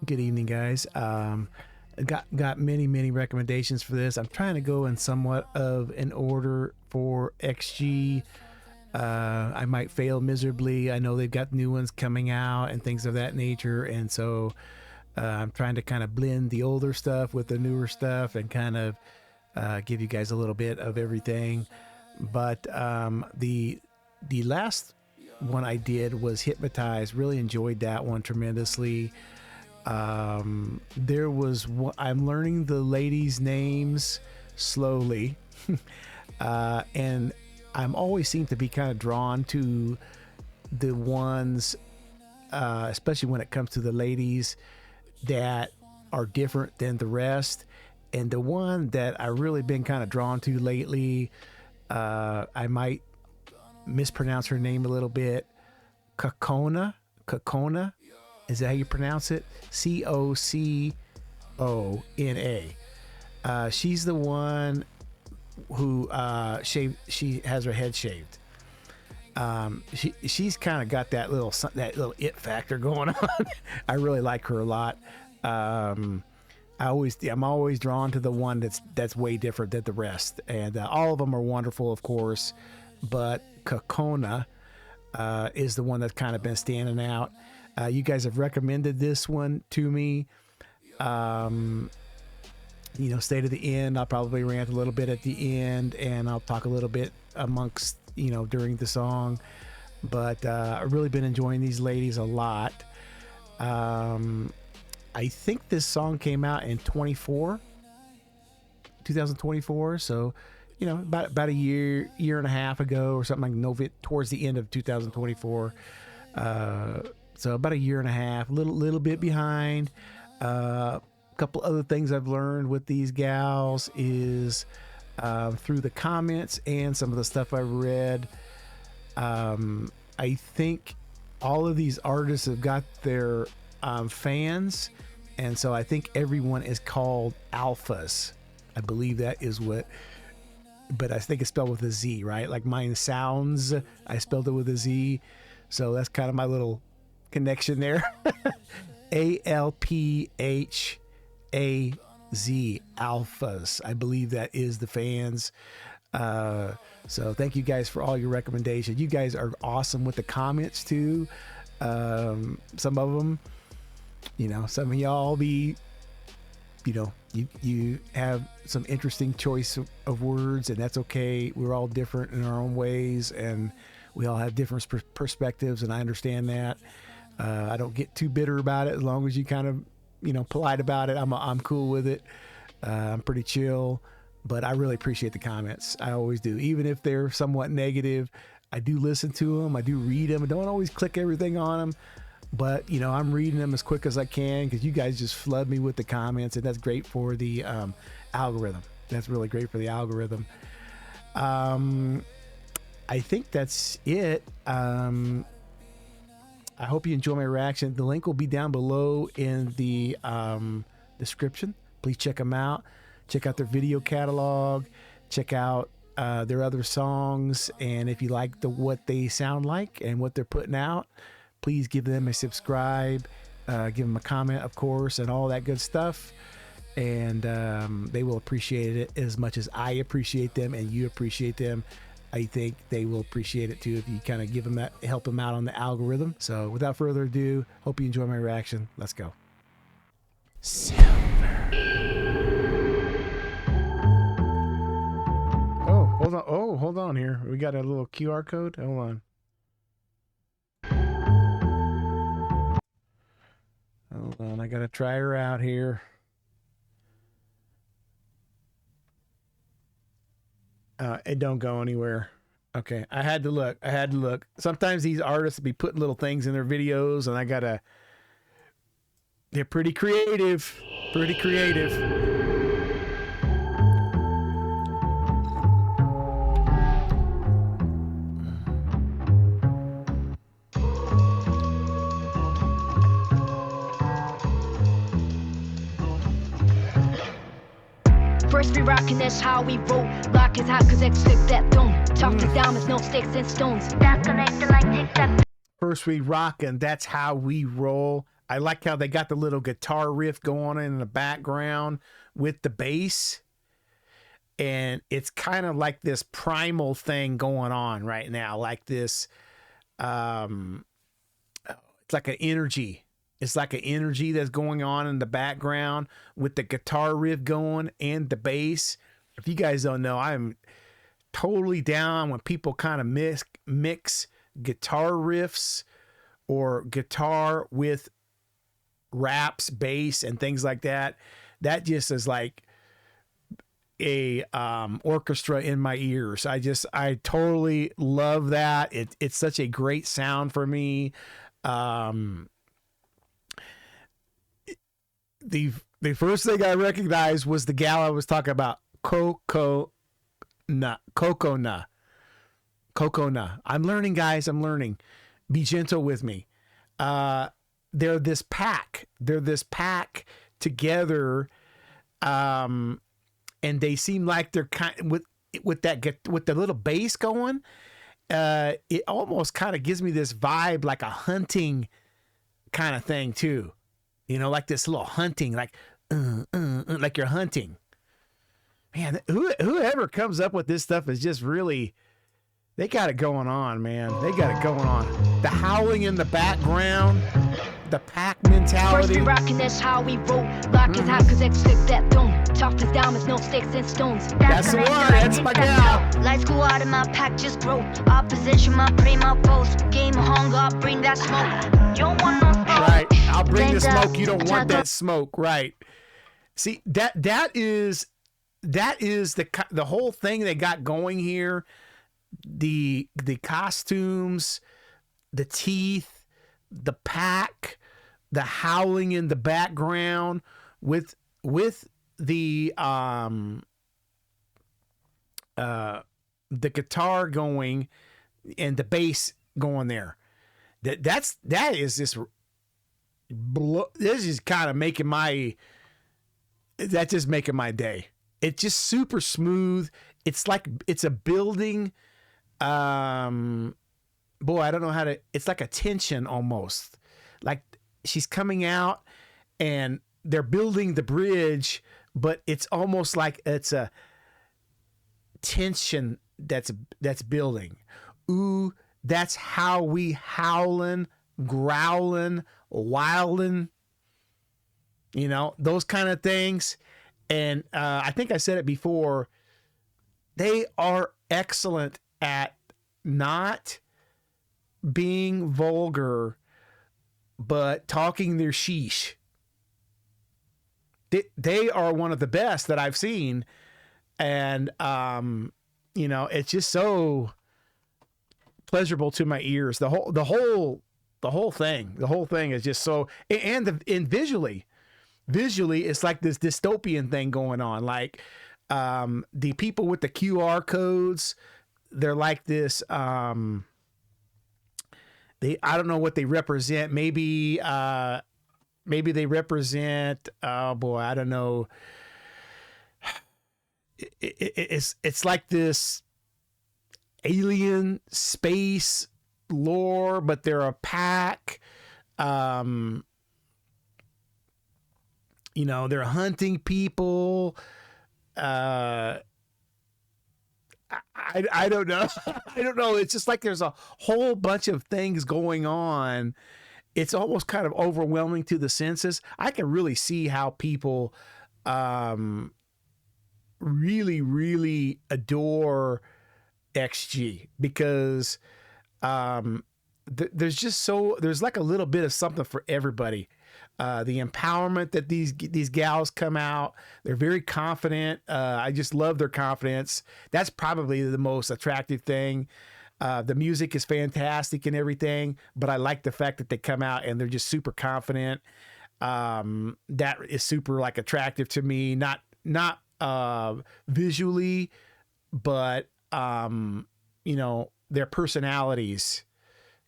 Good evening, guys. Got many recommendations for this. I'm trying to go in somewhat of an order for XG. I might fail miserably. I know they've got new ones coming out and things of that nature, and so I'm trying to kind of blend the older stuff with the newer stuff and kind of give you guys a little bit of everything. But the last one I did was Hypnotized. Really enjoyed that one tremendously. There was one, I'm learning the ladies' names slowly, and I'm always seem to be kind of drawn to the ones, especially when it comes to the ladies that are different than the rest. And the one that I really been kind of drawn to lately, I might mispronounce her name a little bit. Kokona. Is that how you pronounce it? Cocona. She's the one who shaved. She has her head shaved. She's kind of got that little it factor going on. I really like her a lot. I'm always drawn to the one that's way different than the rest, and all of them are wonderful, of course. But Kokona is the one that's kind of been standing out. You guys have recommended this one to me. Stay to the end. I'll probably rant a little bit at the end, and I'll talk a little bit amongst, during the song. But I've really been enjoying these ladies a lot. I think this song came out in 2024. So, about a year and a half ago or something like towards the end of 2024. So about a year and a half, little bit behind. A couple other things I've learned with these gals is through the comments and some of the stuff I've read. I think all of these artists have got their fans, and so I think everyone is called alphas. I believe that is what, but I think it's spelled with a Z, right? Like mine sounds, I spelled it with a Z. So that's kind of my little connection there. ALPHAZ, alphas. I believe that is the fans. So thank you guys for all your recommendations. You guys are awesome with the comments too. Some of them, some of y'all be, you have some interesting choice of words, and that's okay. We're all different in our own ways, and we all have different perspectives, and I understand that. I don't get too bitter about it as long as you kind of, polite about it. I'm cool with it. I'm pretty chill, but I really appreciate the comments. I always do. Even if they're somewhat negative, I do listen to them. I do read them. I don't always click everything on them, but I'm reading them as quick as I can because you guys just flood me with the comments, and that's great for the algorithm. That's really great for the algorithm. I think that's it. I hope you enjoy my reaction. The link will be down below in the description. Please check them out. Check out their video catalog. Check out their other songs. And if you like what they sound like and what they're putting out, please give them a subscribe. Give them a comment, of course, and all that good stuff. And they will appreciate it as much as I appreciate them and you appreciate them. I think they will appreciate it too if you kind of help them out on the algorithm. So without further ado, hope you enjoy my reaction. Let's go. Silver. Oh, hold on. Oh, hold on here. We got a little QR code. Hold on. I got to try her out here. It don't go anywhere. Okay, I had to look. Sometimes these artists be putting little things in their videos, and they're pretty creative. First we rockin', that's how we roll. Block is hot cause expect that don't. Talk to diamonds, no sticks and stones. That connected like tic-tac. First we rockin', that's how we roll. I like how they got the little guitar riff going on in the background with the bass. And it's kind of like this primal thing going on right now, like this. It's like an energy. It's like an energy that's going on in the background with the guitar riff going and the bass. If you guys don't know, I'm totally down when people kind of mix guitar riffs or guitar with raps, bass, and things like that. That just is like a orchestra in my ears. I totally love that. It's such a great sound for me. The first thing I recognized was the gal I was talking about, Coco Na. I'm learning, guys. I'm learning. Be gentle with me. They're this pack together, and they seem like they're kind with the little bass going. It almost kind of gives me this vibe like a hunting kind of thing too. You know, like this little hunting, like you're hunting. Man, whoever comes up with this stuff is just really, they got it going on, man. They got it going on. The howling in the background, the pack mentality. First we rockin', that's how we roll. Lock is hot, cause X flip that dome. Tough as diamonds, no sticks and stones. That's the one, that's my gal. Lights go out and my pack just grow. Opposition, my prey, my foes. Game of hunger, I'll bring that smoke. You don't want no smoke. Right, I'll bring the smoke. You don't want that smoke, right? See, that is the whole thing they got going here. The costumes, the teeth, the pack, the howling in the background with the guitar going and the bass going there. This is kind of making my day. It's just super smooth. It's like it's a building. Boy, I don't know how to. It's like a tension almost. Like she's coming out and they're building the bridge, but it's almost like it's a tension that's building. Ooh, that's how we howling, growling, wilding. You know, those kind of things. And I think I said it before. They are excellent at not being vulgar, but talking their sheesh. They are one of the best that I've seen. And, you know, it's just so pleasurable to my ears. The whole thing is just so, and visually, it's like this dystopian thing going on. Like, the people with the QR codes, they're like this, I don't know what they represent. Maybe they represent, oh boy, I don't know. It's like this alien space lore, but they're a pack. You know, they're hunting people. I don't know. I don't know. It's just like there's a whole bunch of things going on. It's almost kind of overwhelming to the senses. I can really see how people really, really adore XG because there's like a little bit of something for everybody. The empowerment that these gals come out, they're very confident. I just love their confidence. That's probably the most attractive thing. The music is fantastic and everything, but I like the fact that they come out and they're just super confident. That is super like attractive to me. Not visually, but you know, their personalities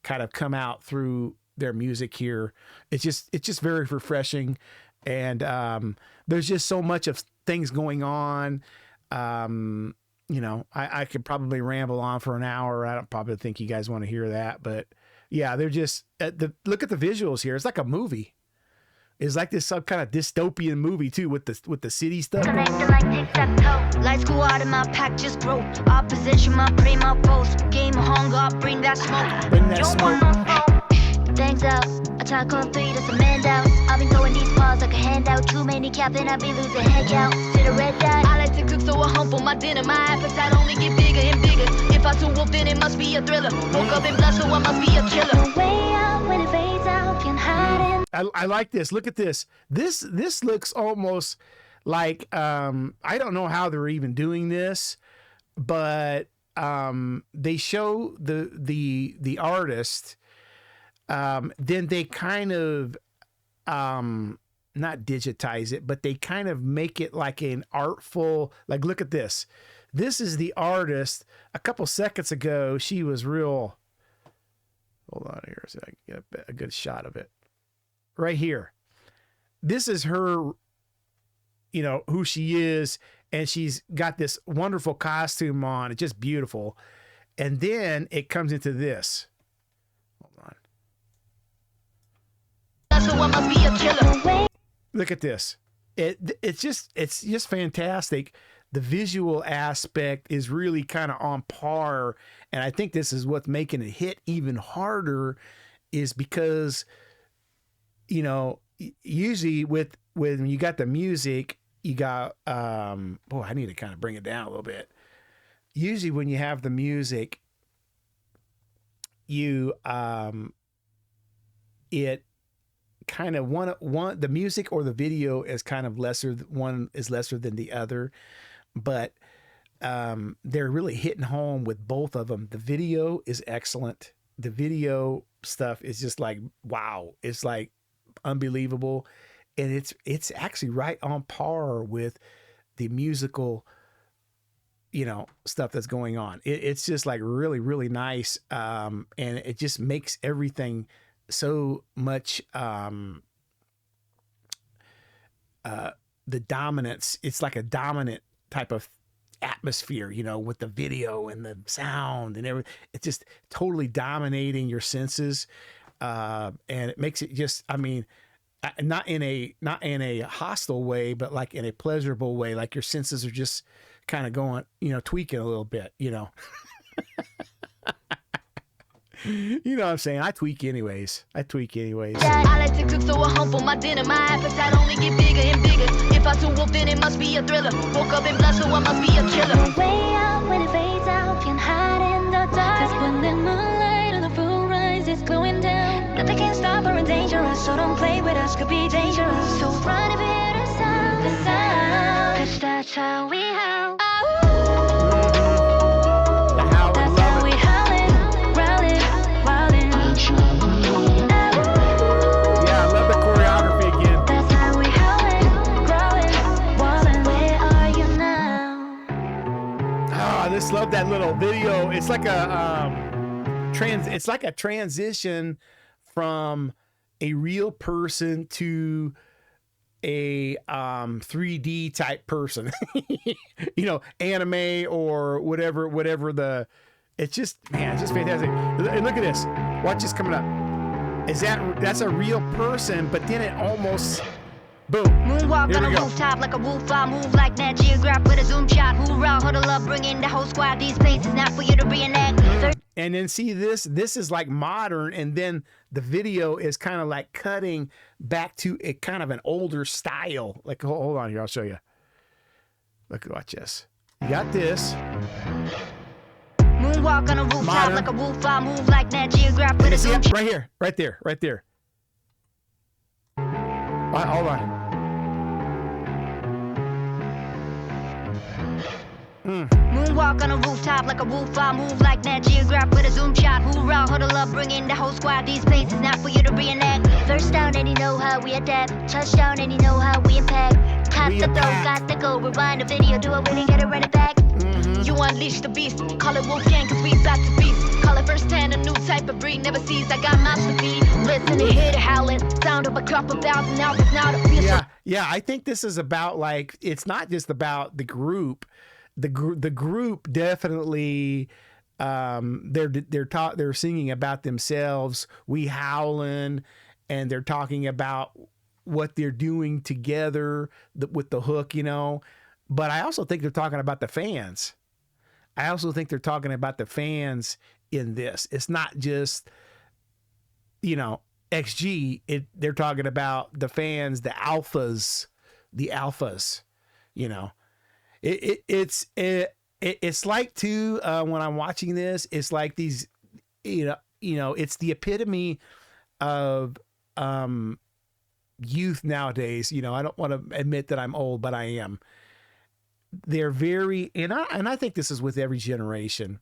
kind of come out through their music here. It's just very refreshing, and there's just so much of things going on. You know, I could probably ramble on for an hour. I don't probably think you guys want to hear that, but yeah, they're just look at the visuals here. It's like a movie. It's like this some kind of dystopian movie too, with the city stuff. Lights go out in my pack, just grow. Opposition, my primo post. Game of hunger, bring that smoke. Bring that smoke. Thanks out. Attack on 3, that's a man down. I've been throwing these balls like a handout. Too many cap and I be losing head count. See the red dot. I like to cook, so I humble my dinner. My appetite only get bigger and bigger. If I too wolf, then it must be a thriller. Woke up and blessed, so I must be a killer. Way out when it fades out, can hide in. I like this. Look at this. This looks almost like I don't know how they're even doing this, but they show the artist. Then they kind of not digitize it, but they kind of make it like an artful, like, look at this. This is the artist. A couple seconds ago, she was real. Hold on here so I can get a good shot of it. Right here. This is her, you know, who she is. And she's got this wonderful costume on. It's just beautiful. And then it comes into this. Look at this. It's just fantastic. The visual aspect is really kind of on par, and I think this is what's making it hit even harder, is because, you know, usually when you got the music, you got I need to kind of bring it down a little bit. Usually when you have the music, you it kind of one the music or the video is kind of lesser. One is lesser than the other, but they're really hitting home with both of them. The video is excellent. The video stuff is just like, wow, it's like unbelievable, and it's actually right on par with the musical, you know, stuff that's going on. It's just like really, really nice, and it just makes everything so much the dominance. It's like a dominant type of atmosphere, you know, with the video and the sound and everything. It's just totally dominating your senses, and it makes it just, I mean, not in a hostile way, but like in a pleasurable way. Like your senses are just kind of going, you know, tweaking a little bit, you know. You know what I'm saying? I tweak anyways. I like to cook, so I humble my dinner. My appetite only get bigger and bigger. If I too wolf, then it must be a thriller. Woke up and blessed, so I must be a killer. Way out when it fades out, can hide in the dark. 'Cause when the moonlight and the full rise is going down, nothing can stop or endanger us. So don't play with us, could be dangerous. So run if you hear the sound. 'Cause that's how we howl. Love that little video. It's like a transition from a real person to a 3D type person. You know, anime or whatever it's just fantastic. And look at this. Watch this coming up. That's a real person, but then it almost boom. Moonwalk on a rooftop like a wolf. I move like Nat Geograph with a zoom shot. Hoorah, huddle up, bring in the whole squad. These places not for you to reenact. And then see this is like modern, and then the video is kind of like cutting back to a kind of an older style. Like, hold on here, I'll show you. Look, watch this. You got this. Moonwalk on a rooftop modern. Like a wolf. I move like Nat Geograph with a zoom shot. Right here, right there. Hold on. Moonwalk on a rooftop like a wolf. I move like Nat Geograph with a zoom shot. Hoorah, huddle up, bring in the whole squad. These places not for you to reenact. First down and you know how we adapt. Touchdown and you know how we impact. Tap the throw, got the goal. Rewind the video, do it when you get it, run it back. You unleash the beast. Call it Wolfgang, 'cause we back to beast. Call it first hand, a new type of breed. Never sees, I got mouths to feed. Listen and hear the howling. Sound of a crop of bells and now it's not a piece. Yeah, I think this is about, like, it's not just about the group. The group definitely, they're singing about themselves. We howling, and they're talking about what they're doing together with the hook, you know. But I also think they're talking about the fans. I also think they're talking about the fans in this. It's not just, you know, XG. They're talking about the fans, the alphas, you know. It's like too, when I'm watching this, it's like these, you know, it's the epitome of youth nowadays. You know, I don't want to admit that I'm old, but I am. They're very, and I think this is with every generation.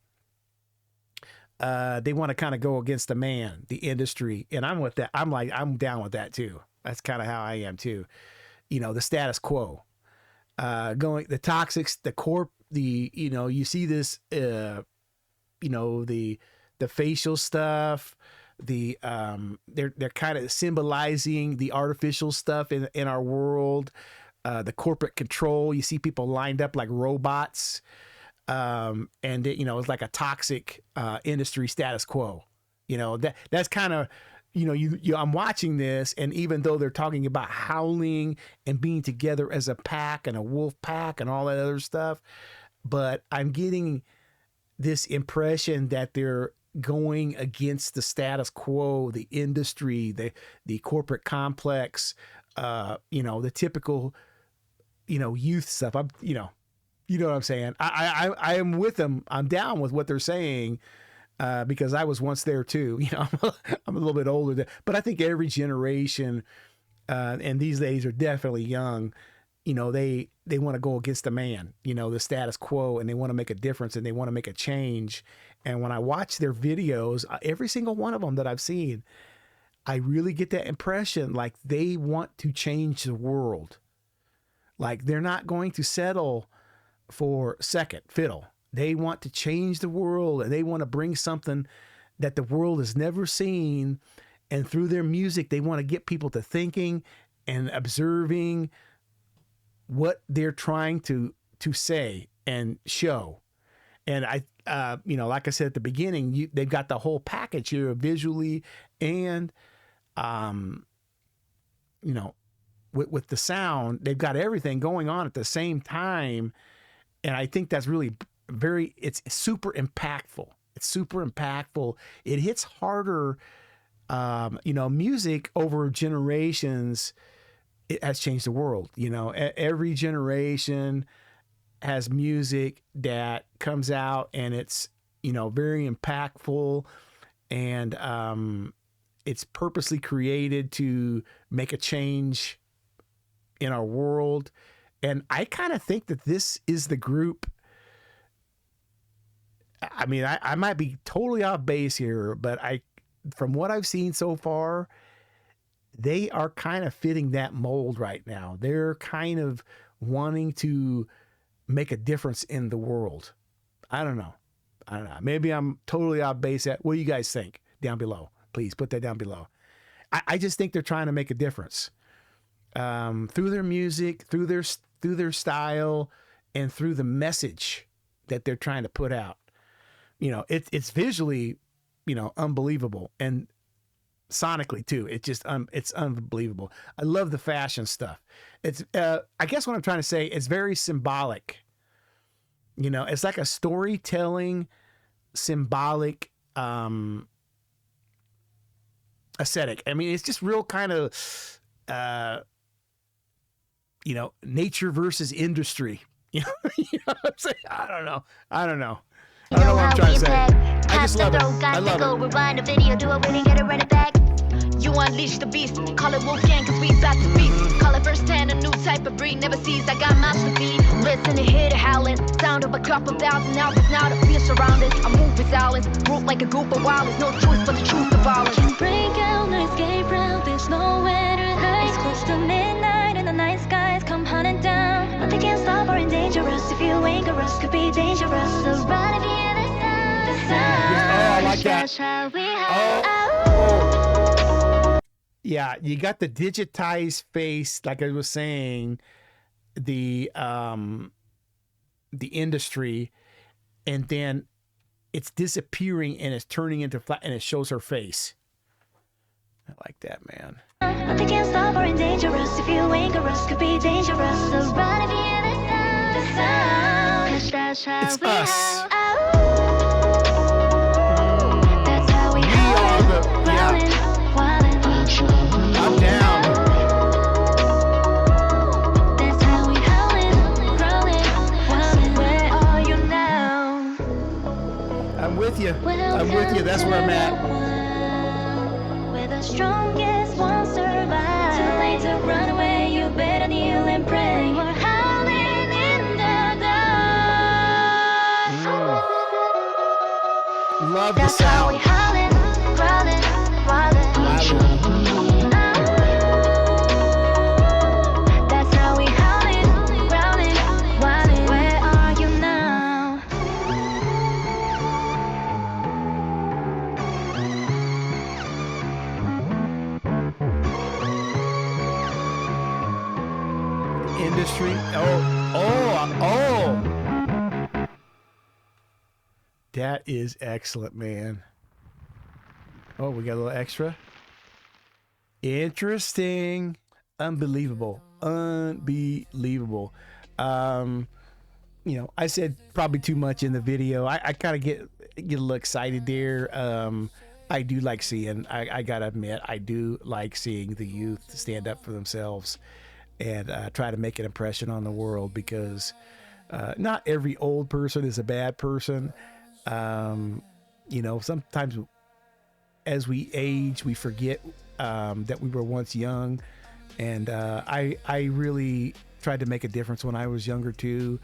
They want to kind of go against the man, the industry, and I'm with that. I'm down with that too. That's kind of how I am too. You know, the status quo, going the toxics, you know, you see this, you know, the facial stuff, they're kind of symbolizing the artificial stuff in our world. The corporate control, you see people lined up like robots. And you know, it's like a toxic, industry status quo, you know, that's kind of, you know, I'm watching this, and even though they're talking about howling and being together as a pack and a wolf pack and all that other stuff, but I'm getting this impression that they're going against the status quo, the industry, the corporate complex, you know, the typical, you know, youth stuff. You know what I'm saying? I am with them. I'm down with what they're saying, because I was once there too. You know, I'm a little bit older but I think every generation, and these days are definitely young, you know, they want to go against the man, you know, the status quo, and they want to make a difference, and they want to make a change. And when I watch their videos, every single one of them that I've seen, I really get that impression like they want to change the world. Like they're not going to settle for second fiddle. They want to change the world, and they want to bring something that the world has never seen. And through their music, they want to get people to thinking and observing what they're trying to say and show. And you know, like I said at the beginning, they've got the whole package here visually and, you know, with the sound. They've got everything going on at the same time. And I think that's really it's super impactful. It's super impactful. It hits harder. You know, music over generations, it has changed the world. You know, every generation has music that comes out, and it's, you know, very impactful, and it's purposely created to make a change in our world. And I kind of think that this is the group. I mean, I might be totally off base here, but from what I've seen so far, they are kind of fitting that mold right now. They're kind of wanting to make a difference in the world. I don't know. Maybe I'm totally off base. What do you guys think? Down below. Please put that down below. I just think they're trying to make a difference. Through their music, through their style, and through the message that they're trying to put out. You know, it's visually, you know, unbelievable, and sonically too. It's unbelievable. I love the fashion stuff. It's I guess what I'm trying to say, it's very symbolic. You know, it's like a storytelling, symbolic, aesthetic. I mean, it's just real kind of, you know, nature versus industry. You know, what I'm saying? I don't know. I don't know what I'm trying to say. I just love it. I love it. Rewind the video, do it, really gotta run it back. You unleash the beast, call it Wolfgang, cause we about to feast. Call it first hand, a new type of breed, never sees, I got mouths to feed. Listen to hear the howling, sound of a couple thousand albums, now the fear surrounded. I move with silence, group like a group of wild, there's no choice but the truth to violence. Can't break out, no escape route, there's nowhere to hide. It's close to midnight and the night skies come hunting down. Nothing can stop or endanger us, if you anger us, could be dangerous. So run if you hear the sound, the sound. Oh, I like that. That's how we Yeah, you got the digitized face, like I was saying, the industry, and then it's disappearing and it's turning into flat, and it shows her face. I like that, man. Nothing can stop or endanger us. If you anger us, could be dangerous. So run if you hear the sound. 'Cause that's how It's we us. howl. That's how we We howl. are the, yeah, Wildin', wildin'. I'm down. That's how we howlin', growlin', wildin'. Where are you now? I'm with you. I'm with you. That's where I'm at. Where the strongest won't survive. Too late to run away, you better kneel and pray. We're howling in the dark. Love the That's how we sound. howling, growling, wildin'. That's how we howling, growling, wildin'. Where are you now? Industry. Oh. That is excellent, man. Oh, we got a little extra. Interesting. Unbelievable. Unbelievable. You know, I said probably too much in the video. I kind of get a little excited there. I do like seeing, I gotta admit, I do like seeing the youth stand up for themselves and try to make an impression on the world, because not every old person is a bad person. You know, sometimes as we age, we forget that we were once young. And I really tried to make a difference when I was younger too.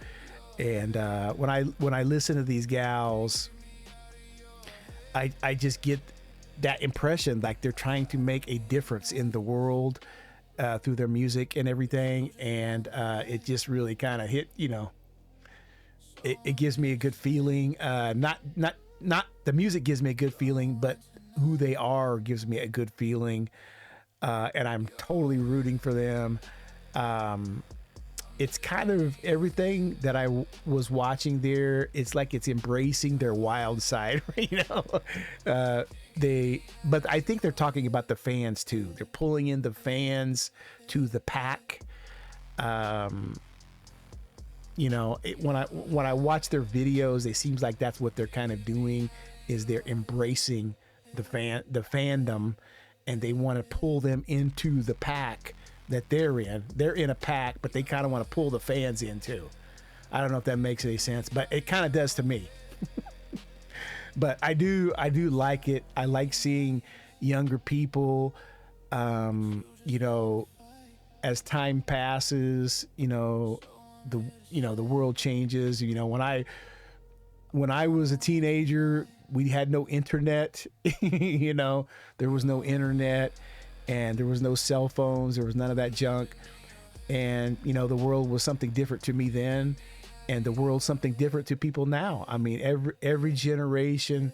And when I listen to these gals, I just get that impression like they're trying to make a difference in the world through their music and everything. And it just really kind of hit, you know, it gives me a good feeling. Not the music gives me a good feeling, but who they are gives me a good feeling. And I'm totally rooting for them. It's kind of everything that I was watching there. It's like it's embracing their wild side, you know. But I think they're talking about the fans too. They're pulling in the fans to the pack. You know, when I watch their videos, it seems like that's what they're kind of doing, is they're embracing the fandom, and they want to pull them into the pack that they're in. They're in a pack, but they kind of want to pull the fans in too. I don't know if that makes any sense, but it kind of does to me. But I do like it. I like seeing younger people, you know, as time passes, you know, the world changes. You know, when I was a teenager, we had no internet. You know, there was no internet, and there was no cell phones. There was none of that junk. And, you know, the world was something different to me then, and the world's something different to people now. I mean, every generation,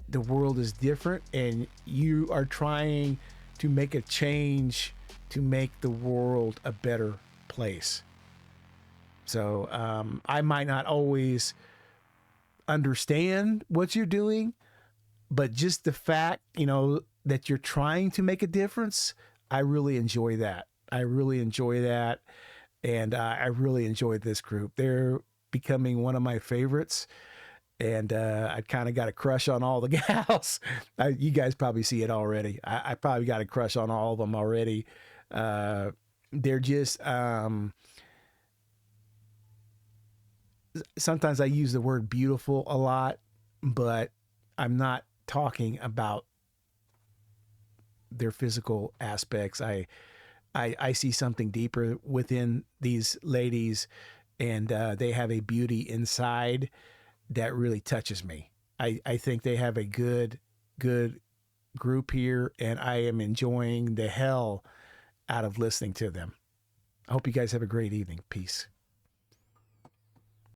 the world is different, and you are trying to make a change to make the world a better place. So I might not always understand what you're doing, but just the fact, you know, that you're trying to make a difference, I really enjoy that. I really enjoy that. And I really enjoyed this group. They're becoming one of my favorites. And I kind of got a crush on all the gals. You guys probably see it already. I probably got a crush on all of them already. They're just, sometimes I use the word beautiful a lot, but I'm not talking about their physical aspects. I see something deeper within these ladies, and they have a beauty inside that really touches me. I think they have a good group here, and I am enjoying the hell out of listening to them. I hope you guys have a great evening. Peace.